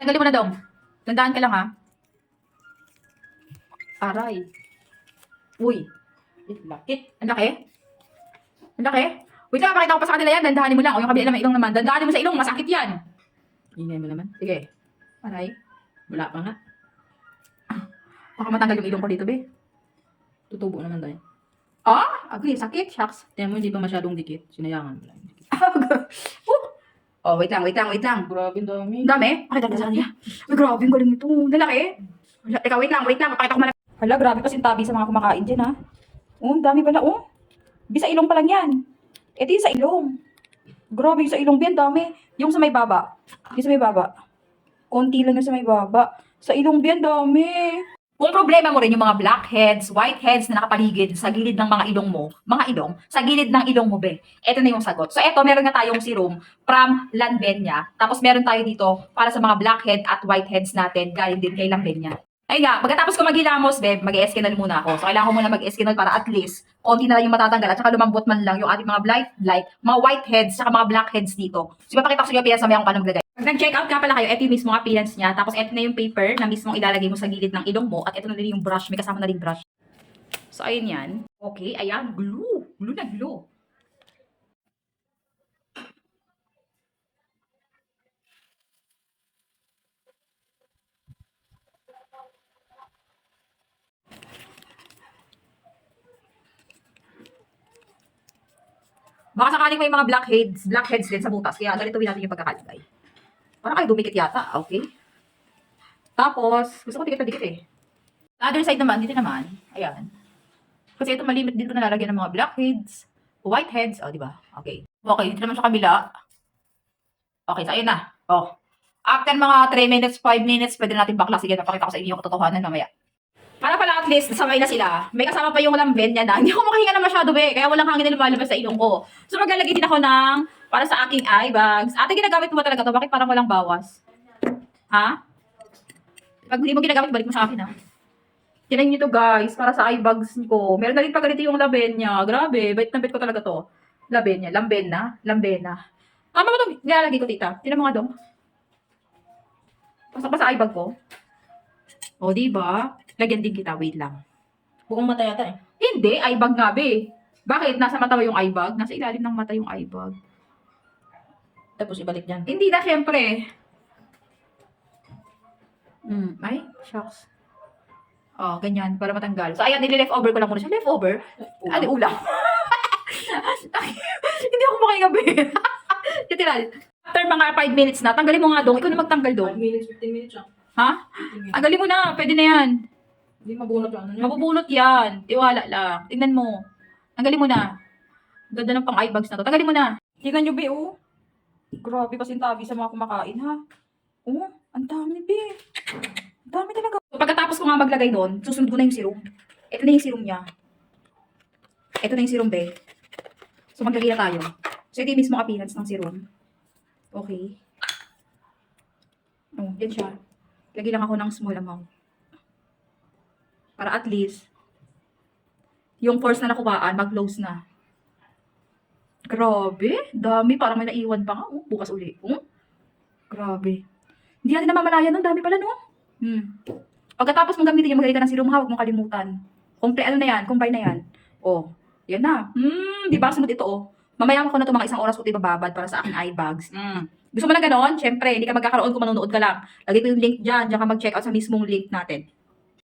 Tanggalin mo na dong. Tandaan ka lang ha. Aray. Uy. Lakit. Ang laki. Ang laki. Wait lang, pakita ko pa sa kanila yan. Dandahanin mo lang. O yung kabila naman ilong naman. Dandahanin mo sa ilong. Masakit yan. Ingay mo naman. Sige. Aray. Wala pa nga. Baka matanggal yung ilong ko dito, be. Tutubo naman tayo. Ah! Agree. Sakit. Shucks. Tingnan mo, hindi pa masyadong dikit. Sinayangan mo lang. Oh, wait lang. Grabe, ang dami. Ang dami. Pakita ko sa kanila. Ay, grabe. Ang galing ito. Lalaki. Teka, wait lang. Pakita ko malaki. Hala, grabe pa sintabi sa mga kumakain dyan, ha. Oh, ang dami pala, oh. Bisa ilong pa lang yan. Ito yung sa ilong. Grabe yung sa ilong, bien, dami. Yung sa may baba. Yung sa may baba. Konti lang yung sa may baba. Sa ilong, bien, dami. Kung problema mo rin yung mga blackheads, whiteheads na nakapaligid sa gilid ng mga ilong mo, sa gilid ng ilong mo, be, ito na yung sagot. So, ito, meron nga tayong serum from Lanvenia. Tapos, meron tayo dito para sa mga blackhead at whiteheads natin, galing din kay Lanvenia. Ay nga, pagkatapos ko maghilamos, be, mag-eskinol muna ako. So, kailangan ko muna mag-eskinol para at least, konti na lang yung matatanggal at saka lumambot man lang yung ating mga mga whiteheads, saka mga blackheads dito. So, ipapakita ko sa inyo, piyan sa may akong paano maglagay. Pag nag-check out ka pala kayo, ito yung mismo appearance niya. Tapos, ito na yung paper na mismo ilalagay mo sa gilid ng ilong mo. At ito na rin yung brush. May kasama na rin brush. So, ayun yan. Okay, ayan. Glue. Glue na glue. Baka sakaling may mga blackheads din sa butas. Kaya ganito natin yung pagkakalagay. Parang kayo dumikit yata. Okay. Tapos, gusto ko dikit eh. The other side naman, dito naman. Ayan. Kasi ito malimit din ko nalalagyan ng mga blackheads, whiteheads. O, di ba? Okay. Okay, dito naman sa kabila. Okay, so ayun na. Oh. After mga 3 minutes, 5 minutes, pwede natin bakla. Sige, napakita ko sa inyo yung katotohanan mamaya. Para pala at least, sabay na sila. May kasama pa yung Lanvenia na. Hindi ako makahinga na masyado, be. Kaya walang hangin na lumalabas sa ilong ko. So, maglalagay din ako ng, para sa aking eye bags. Ate, ginagamit mo ba talaga to? Bakit parang walang bawas? Ha? Pag hindi mo ginagamit, balik mo sa akin, ha? Tinan nyo to, guys. Para sa eye bags ko. Meron na rin pa ganito yung Lanvenia. Grabe. Bait na bait ko talaga to. Lanvenia. Tama ba itong nilalagay ko, tita? Tinan mo nga dong. Pasok pa sa eye bag ko. O, diba? Lagyan din kita. Wait lang. Buong mata yata eh. Hindi, eye bag nga, be. Bakit? Nasa mata ba yung eye bag? Nasa ilalim ng mata yung eye bag. Tapos ibalik dyan. Hindi na, syempre. Ay, shucks. Oh, ganyan, para matanggal. So, ayan, nili-leftover ko lang muna siya. Leftover? Ano, ulam? Hindi ako makahinga, be. Titiral. After mga 5 minutes na, tanggalin mo nga dong. Ikaw na magtanggal dong. 5 minutes, 15 minutes lang. Ha? 15 minutes. Tanggalin mo na. Pwede na yan. Hindi mabunot yung ano niya. Mabubunot yan. Tiwala lang. Tingnan mo. Tanggalin mo na. Ganda ng pang eye bags na to. Tanggalin mo na. Tingnan nyo, be, oh. Grabe pasintabi sa mga kumakain, ha? Oh, ang dami, be. Ang dami talaga. So, pagkatapos ko nga maglagay doon, susunod ko na yung serum. Ito na yung serum niya. Ito na yung serum, be. So, maglagay na tayo. So, ito yung mismo appearance ng serum. Okay. Oh, yan siya. Lagay lang ako ng small amount. Para at least, yung force na nakuhaan, mag-close na. Grabe. Dami. Parang may naiwan pa nga. Oh, bukas uli. Oh. Grabe. Hindi natin namamalayan nun. Dami pala, no? Pagkatapos mong gamitin yung magalita ng serum, huwag mong kalimutan. Ano na yan? Combine na yan. Oh. Yan na. Di ba? Sunod ito, oh. Mamaya ko na ito mga 1 oras ko ito ibababad para sa aking eye bags. Gusto mo na ganon? Siyempre, hindi ka magkakaroon kung manonood ka lang. Lagay ko yung link dyan. Diyan ka mag-check out sa mismong link natin.